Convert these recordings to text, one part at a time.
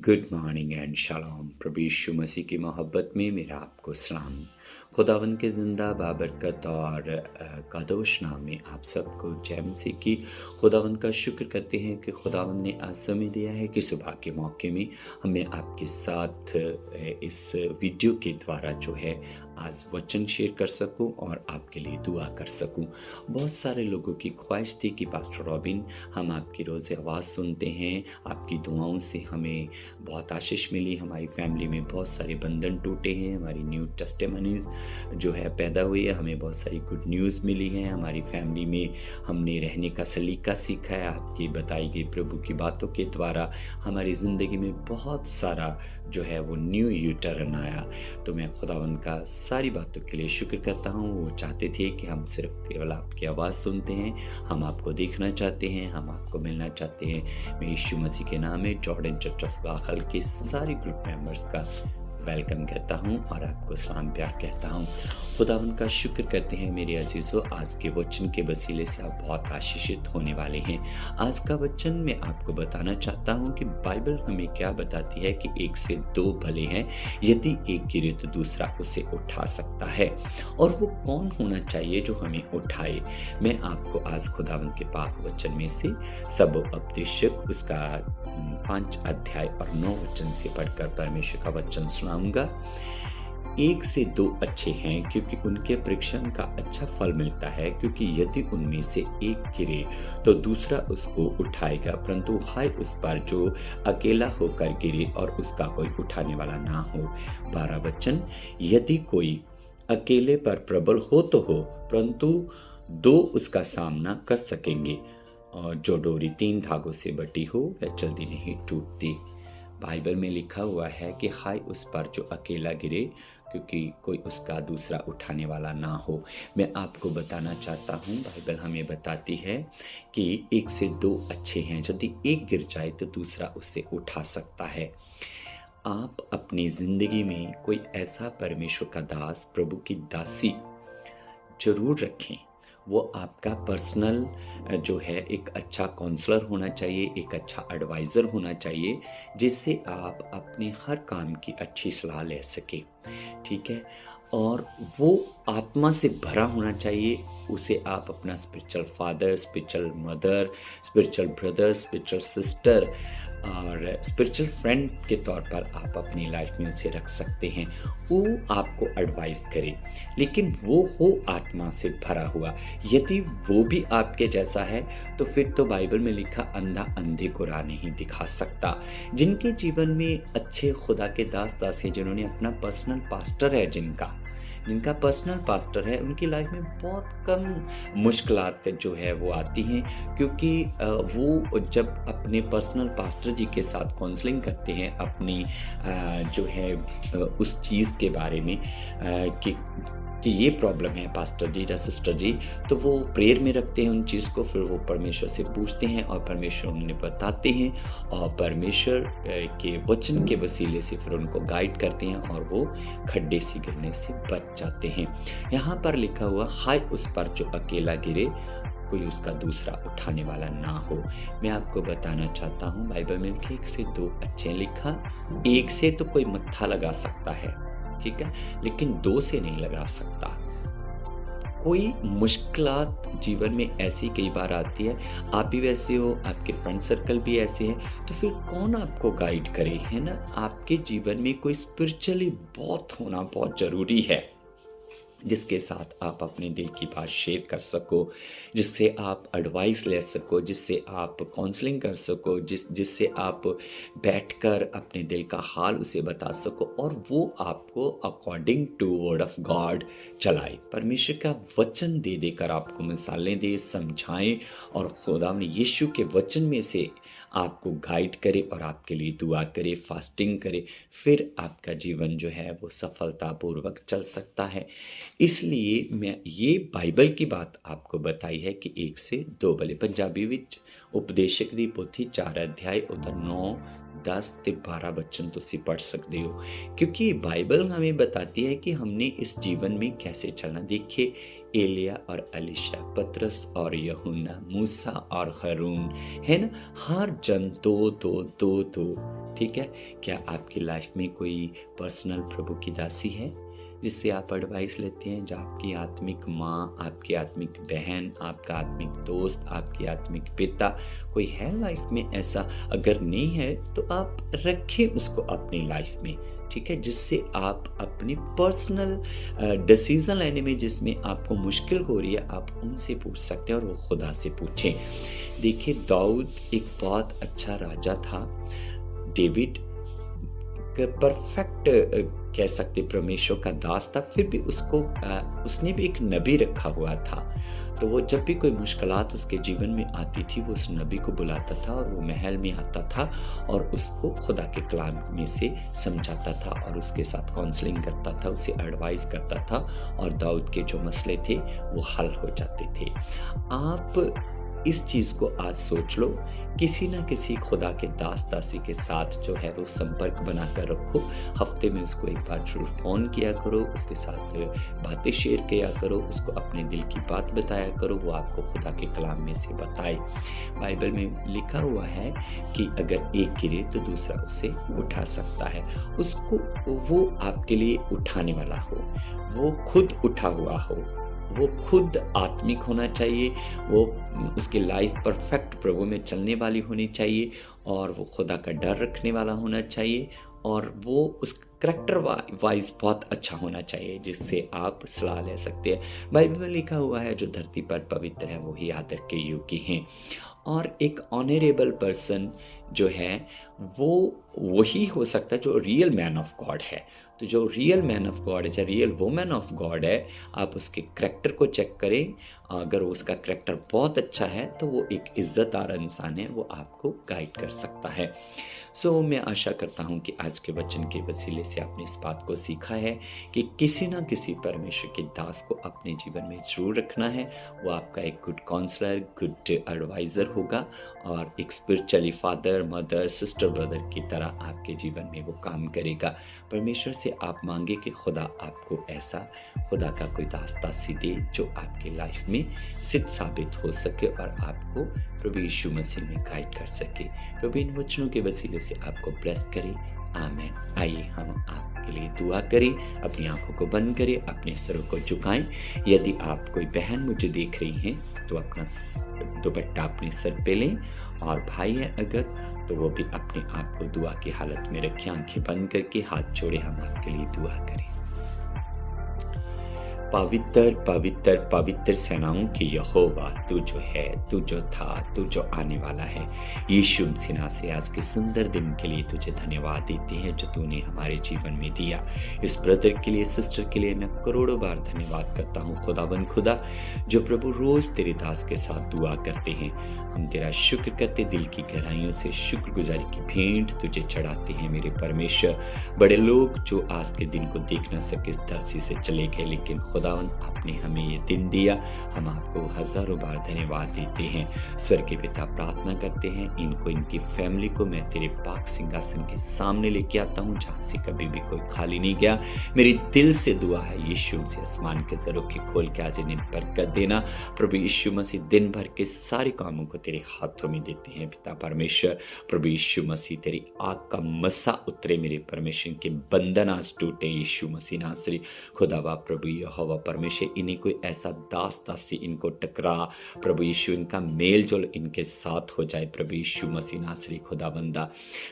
Good morning and shalom. प्रभु यीशु मसीह की मोहब्बत में मेरा आपको सलाम। खुदावंद के ज़िंदा बाबरकत और कादोश नाम में आप सबको जय मसीह की। खुदावंद का शुक्र करते हैं कि खुदावंद ने आज समय दिया है कि सुबह के मौके में हमें आपके साथ इस वीडियो के द्वारा जो है आज वचन शेयर कर सकूं और आपके लिए दुआ कर सकूं। बहुत सारे लोगों की ख्वाहिश थी कि पास्टर रॉबिन, हम आपकी रोज़ आवाज़ सुनते हैं, आपकी दुआओं से हमें बहुत आशीष मिली, हमारी फैमिली में बहुत सारे बंधन टूटे हैं, हमारी न्यू टेस्टिमनीज जो है पैदा हुई है, हमें बहुत सारी गुड न्यूज़ मिली है, हमारी फैमिली में हमने रहने का सलीका सीखा है। आपकी बताई गई प्रभु की बातों के द्वारा हमारी ज़िंदगी में बहुत सारा जो है वो न्यू यू टर्न आया। तो मैं खुदावंद का सारी बातों के लिए शुक्र करता हूँ। वो चाहते थे कि हम सिर्फ केवल आपकी आवाज़ सुनते हैं, हम आपको देखना चाहते हैं, हम आपको मिलना चाहते हैं। मैं यीशु मसीह के नाम में जॉर्डन चर्च ऑफ गाखल के सारे ग्रुप मेंबर्स का वेलकम कहता हूँ और आपको सलाम प्यार कहता हूँ। खुदावंद का शुक्र करते हैं मेरे अजीज़ों, आज के वचन के वसीले से आप बहुत आशीषित होने वाले हैं। आज का वचन मैं आपको बताना चाहता हूँ कि बाइबल हमें क्या बताती है कि एक से दो भले हैं, यदि एक गिरे तो दूसरा उसे उठा सकता है। और वो कौन होना चाहिए जो हमें उठाए? मैं आपको आज खुदावंद के पाक वचन में से सब उपदेशक उसका 5 अध्याय और 9 वचन से पढ़कर परमेश्वर का वचन सुनाऊंगा। एक से दो अच्छे हैं क्योंकि उनके परीक्षण का अच्छा फल मिलता है, क्योंकि यदि उनमें से एक गिरे तो दूसरा उसको उठाएगा, परंतु हाय उस पर जो अकेला होकर गिरे और उसका कोई उठाने वाला ना हो। 12 वचन, यदि कोई अकेले पर प्रबल हो तो हो, परंतु दो उसका सामना कर सकेंगे। और जो डोरी 3 धागों से बटी हो वह जल्दी नहीं टूटती। बाइबल में लिखा हुआ है कि हाय उस पर जो अकेला गिरे, क्योंकि कोई उसका दूसरा उठाने वाला ना हो। मैं आपको बताना चाहता हूँ, बाइबल हमें बताती है कि एक से दो अच्छे हैं, यदि एक गिर जाए तो दूसरा उससे उठा सकता है। आप अपनी ज़िंदगी में कोई ऐसा परमेश्वर का दास, प्रभु की दासी जरूर रखें। वो आपका पर्सनल जो है एक अच्छा काउंसलर होना चाहिए, एक अच्छा एडवाइज़र होना चाहिए, जिससे आप अपने हर काम की अच्छी सलाह ले सकें, ठीक है। और वो आत्मा से भरा होना चाहिए। उसे आप अपना spiritual father, spiritual mother, spiritual brother, spiritual sister और स्पिरिचुअल फ्रेंड के तौर पर आप अपनी लाइफ में उसे रख सकते हैं। वो आपको एडवाइस करे, लेकिन वो हो आत्मा से भरा हुआ। यदि वो भी आपके जैसा है तो फिर तो बाइबल में लिखा अंधा अंधे को राह नहीं दिखा सकता। जिनके जीवन में अच्छे खुदा के दास दासी, जिन्होंने अपना पर्सनल पास्टर है, जिनका पर्सनल पास्टर है, उनकी लाइफ में बहुत कम मुश्किलात जो है वो आती हैं, क्योंकि वो जब अपने पर्सनल पास्टर जी के साथ काउंसलिंग करते हैं अपनी जो है उस चीज़ के बारे में कि ये प्रॉब्लम है पास्टर जी या सिस्टर जी, तो वो प्रेयर में रखते हैं उन चीज़ को, फिर वो परमेश्वर से पूछते हैं और परमेश्वर उन्हें बताते हैं और परमेश्वर के वचन के वसीले से फिर उनको गाइड करते हैं और वो खड्डे से गिरने से बच जाते हैं। यहाँ पर लिखा हुआ हाय उस पर जो अकेला गिरे, कोई उसका दूसरा उठाने वाला ना हो। मैं आपको बताना चाहता हूँ, बाइबल में लिखे एक से दो अच्छे लिखा, एक से तो कोई मत्था लगा सकता है, ठीक है, लेकिन दो से नहीं लगा सकता। कोई मुश्किलात जीवन में ऐसी कई बार आती है, आप भी वैसे हो, आपके फ्रेंड सर्कल भी ऐसे हैं, तो फिर कौन आपको गाइड करे, है ना। आपके जीवन में कोई स्पिरिचुअली बहुत होना बहुत ज़रूरी है, जिसके साथ आप अपने दिल की बात शेयर कर सको, जिससे आप एडवाइस ले सको, जिससे आप काउंसलिंग कर सको, जिससे आप बैठकर अपने दिल का हाल उसे बता सको और वो आपको according to word of God चलाए। परमेश्वर का वचन दे देकर आपको मिसालें दे, समझाएं और खुदा ने यीशु के वचन में से आपको गाइड करे और आपके लिए दुआ करे, फास्टिंग करे, फिर आपका जीवन जो है वो सफलतापूर्वक चल सकता है। इसलिए मैं ये बाइबल की बात आपको बताई है कि एक से दो भले। पंजाबी विच उपदेशक दी पोथी 4 अध्याय उधर 9, 10 ते 12 वचन तुसी पढ़ सकते हो, क्योंकि बाइबल हमें बताती है कि हमने इस जीवन में कैसे चलना। देखिए, एलिया और अलीशा, पतरस और यूहन्ना, मूसा और हारून, है ना? हर जन दो दो दो दो, ठीक है? क्या आपकी लाइफ में कोई पर्सनल प्रभु की दासी है जिससे आप एडवाइस लेते हैं, जो आपकी आत्मिक माँ, आपकी आत्मिक बहन, आपका आत्मिक दोस्त, आपकी आत्मिक पिता, कोई है लाइफ में ऐसा? अगर नहीं है तो आप रखें उसको अपनी लाइफ में, ठीक है? जिससे आप अपनी पर्सनल डिसीजन लेने में जिसमें आपको मुश्किल हो रही है, आप उनसे पूछ सकते हैं और वो खुदा से पूछें। देखिए, दाऊद एक बहुत अच्छा राजा था। डेविड परफेक्ट कह सकते परमेश्वर का दास था, फिर भी उसने भी एक नबी रखा हुआ था। तो वो जब भी कोई मुश्किलात उसके जीवन में आती थी, वो उस नबी को बुलाता था और वो महल में आता था और उसको खुदा के कलाम में से समझाता था और उसके साथ काउंसलिंग करता था, उसे एडवाइस करता था और दाऊद के जो मसले थे वो हल हो जाते थे। आप इस चीज़ को आज सोच लो, किसी ना किसी खुदा के दास दासी के साथ जो है वो संपर्क बनाकर रखो। हफ्ते में उसको एक बार जरूर फ़ोन किया करो, उसके साथ बातें शेयर किया करो, उसको अपने दिल की बात बताया करो, वो आपको खुदा के कलाम में से बताए। बाइबल में लिखा हुआ है कि अगर एक गिरे तो दूसरा उसे उठा सकता है। उसको वो आपके लिए उठाने वाला हो, वो खुद उठा हुआ हो, वो खुद आत्मिक होना चाहिए, वो उसकी लाइफ परफेक्ट प्रभु में चलने वाली होनी चाहिए और वो खुदा का डर रखने वाला होना चाहिए और वो उस करैक्टर वाइज बहुत अच्छा होना चाहिए जिससे आप सलाह ले सकते हैं। बाइबल में लिखा हुआ है, जो धरती पर पवित्र है वही आदर के योग्य हैं। और एक ऑनरेबल पर्सन जो है वो वही हो सकता है जो रियल मैन ऑफ गॉड है। तो जो रियल मैन ऑफ गॉड है, जो रियल वुमेन ऑफ गॉड है, आप उसके करैक्टर को चेक करें। अगर उसका करैक्टर बहुत अच्छा है तो वो एक इज्जतदार इंसान है, वो आपको गाइड कर सकता है। सो मैं आशा करता हूँ कि आज के वचन के वसीले से आपने इस बात को सीखा है कि किसी ना किसी परमेश्वर के दास को अपने जीवन में जरूर रखना है। वो आपका एक गुड काउंसलर, गुड एडवाइज़र होगा और एक spiritually father, mother, sister, brother की तरह आपके जीवन में वो काम करेगा। परमेश्वर से आप मांगे कि खुदा आपको ऐसा खुदा का कोई दास दासी दे जो आपकी लाइफ में सिद्ध साबित हो सके और आपको प्रभु यीशु मसीह में गाइड कर सके। प्रभु इन वचनों के वसीले से आपको ब्लेस करे। आमीन। आइए हम आपके लिए दुआ करें। अपनी आंखों को बंद करें, अपने सरों को झुकाएं। यदि आप कोई बहन मुझे देख रही हैं तो अपना दुपट्टा अपने सर पे लें और भाई है अगर तो वो भी अपने आप को दुआ की हालत में रखें। आंखें बंद करके हाथ जोड़े, हम आपके लिए दुआ करें। पवित्र पवित्र पवित्र सेनाओं की यहोवा, तू जो है, तू जो था, तू जो आने वाला है, यीशु मसीह नासरी, आज के सुंदर दिन के लिए तुझे धन्यवाद देते हैं जो तूने हमारे जीवन में दिया। इस ब्रदर के लिए, सिस्टर के लिए मैं करोड़ों बार धन्यवाद करता हूँ खुदाबंद खुदा, जो प्रभु रोज़ तेरे दास के साथ दुआ करते हैं। हम तेरा शुक्र करते, दिल की गहराइयों से शुक्रगुजारी की भेंट तुझे चढ़ाते हैं मेरे परमेश्वर। बड़े लोग जो आज के दिन को देख न सके इस धरती से चले गए, लेकिन खुदावन आपने हमें ये दिन दिया, हम आपको हजारों बार धन्यवाद देते हैं। स्वर्गीय पिता, प्रार्थना करते हैं इनको, इनकी फैमिली को मैं तेरे पाक सिंहासन के सामने लेके आता हूँ, जहाँ से कभी भी कोई खाली नहीं गया। मेरी दिल से दुआ है यीशु मसीह, आसमान के ज़रोखे खोल के आज इन्हें बरकत देना। प्रभु यीशु मसीह, दिन भर के सारे कामों को तेरे हाथों में देते हैं पिता परमेश्वर। प्रभु यीशु मसीह, तेरी आग का मसा उतरे मेरे परमेश्वर, के बंधन आज टूटे यीशु मसीह नासरी। खुदावा प्रभु यहोवा परमेश्वर, इन्हें कोई ऐसा दास दासी इनको टकरा, प्रभु यीशु इनका मेल जोल इनके साथ हो जाए प्रभु यीशु मसीह नासरी। खुदाबंदा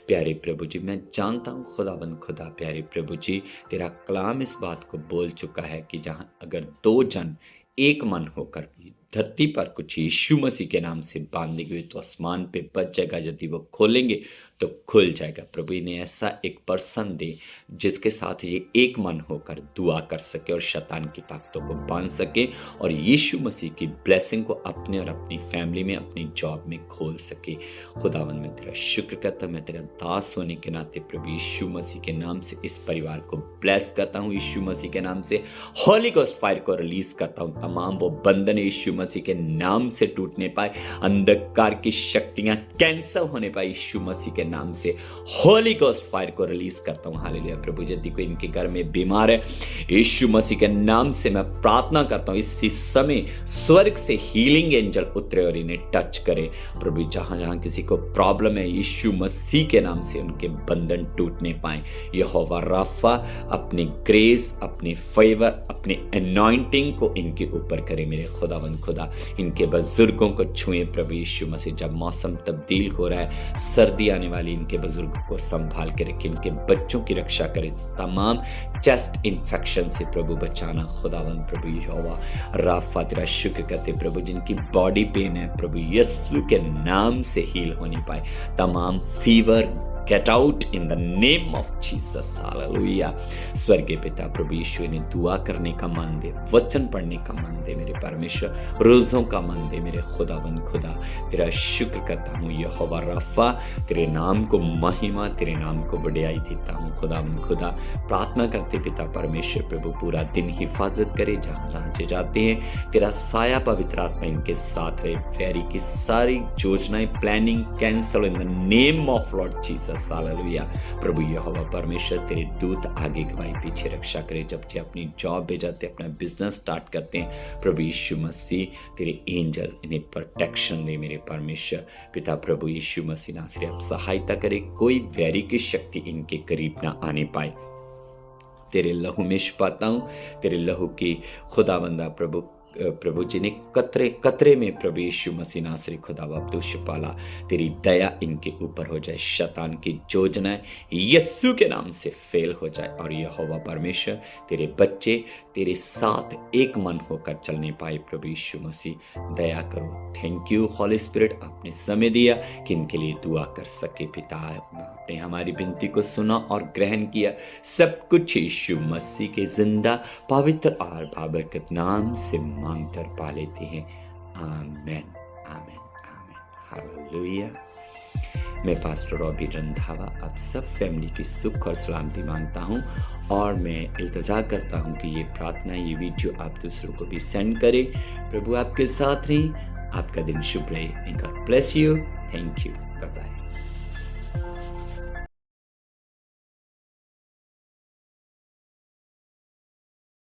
प्यारे प्रभु जी, मैं जानता हूँ खुदाबंद खुदा प्यारे प्रभु जी, तेरा कलाम इस बात को बोल चुका है कि जहाँ अगर दो जन एक मन होकर धरती पर कुछ यीशु मसीह के नाम से बांधेंगे तो आसमान पे बच जाएगा, यदि वो खोलेंगे तो खुल जाएगा। प्रभु इन्हें ऐसा एक पर्सन दे जिसके साथ ये एक मन होकर दुआ कर सके और शैतान की ताकतों को बांध सके और यीशु मसीह की ब्लेसिंग को अपने और अपनी फैमिली में, अपनी जॉब में खोल सके। खुदावन मैं तेरा शुक्र करता हूँ, मैं तेरा दास होने के नाते प्रभु यीशु मसीह के नाम से इस परिवार को ब्लेस करता हूँ। यीशु मसीह के नाम से होली गोस्ट फायर को रिलीज करता हूँ। तमाम वो बंधन यीशु मसीह के नाम से टूटने पाए, अंधकार की शक्तियां कैंसल होने पाए यीशु मसीह के नाम से। होली गोस्ट फायर को रिलीज करता हूँ। हालेलुया प्रभु, यदि कोई इनके घर में बीमार है, यीशु मसीह के नाम से मैं प्रार्थना करता हूँ इसी समय स्वर्ग से हीलिंग एंजल उतरे और इन्हें टच करे प्रभु। जहां जहां किसी को प्रॉब्लम है, यीशु मसीह के नाम से उनके बंधन टूटने पाए। यहोवा राफा अपनी ग्रेस, अपने फेवर, अपने अनॉइंटिंग को इनके ऊपर करे मेरे खुदावंद खुदा। इनके बुजुर्गों को छुए प्रभु यीशु मसीह। जब मौसम तब्दील हो रहा है, सर्दी आने वाली, इनके बुजुर्गों को संभाल के रखे, इनके बच्चों की रक्षा करे, तमाम चेस्ट इन्फेक्शन से प्रभु बचाना खुदावंद प्रभु। यहोवा राफा तेरा शुक्र करते प्रभु, जिनकी बॉडी पेन है प्रभु यीशु के नाम से हील होने पाए। तमाम fever get out in the name of Jesus. Hallelujah. स्वर्गीय पिता प्रभु यीशु, इन्हें दुआ करने का मन दे, वचन पढ़ने का मन दे मेरे परमेश्वर, रोज़ों का मन दे मेरे खुदावंद खुदा। तेरा शुक्र करता हूँ यहोवा राफा, तेरे नाम को महिमा, तेरे नाम को बढ़ाई देता हूँ खुदावंद खुदा। प्रार्थना करते पिता परमेश्वर प्रभु, पूरा दिन हिफाजत करे, जहाँ जहाँ से जाते हैं तेरा साया पवित्र आत्मा इनके साथ रहे। फेरी की सारी योजनाएं, planning cancel in the name of Lord Jesus. Hallelujah प्रभु यहोवा परमेश्वर, तेरे दूत आगे गवाही पीछे रक्षा करे। जब ते अपनी जॉब पे जाते, अपना बिजनेस स्टार्ट करते हैं प्रभु यीशु मसीह, तेरे एंजल इन्हें प्रोटेक्शन दे मेरे परमेश्वर पिता प्रभु यीशु मसीह नासरी। आप सहायता करे, कोई वैरी की शक्ति इनके करीब ना आने पाए। तेरे लहू में छुपाता हूँ, तेरे लहू की खुदाबंदा प्रभु जिन्हें कतरे कतरे में प्रभु यीशु मसीह नासरी खुदा बाप तू छुपाला, तेरी दया इनके ऊपर हो जाए। शैतान की योजनाएं यीशु के नाम से फेल हो जाए और यहोवा परमेश्वर तेरे बच्चे तेरे साथ एक मन होकर चलने पाए प्रभु यीशु मसीह, दया करो। थैंक यू हॉली स्पिरिट, आपने समय दिया कि इनके लिए दुआ कर सके। पिता आपने हमारी विनती को सुना और ग्रहण किया। सब कुछ यीशु मसीह के जिंदा पवित्र और बाबरकत नाम से मांगकर पा लेते हैं। आमेन आमेन आमेन। हालेलुया। मैं पास्टर रॉबी रंधावा आप सब फैमिली की सुख और सलामती मांगता हूँ और मैं इल्तजा करता हूँ कि ये प्रार्थना, ये वीडियो आप दूसरों को भी सेंड करें। प्रभु आपके साथ रहे, आपका दिन शुभ रहे। God bless you. Thank you. Bye bye.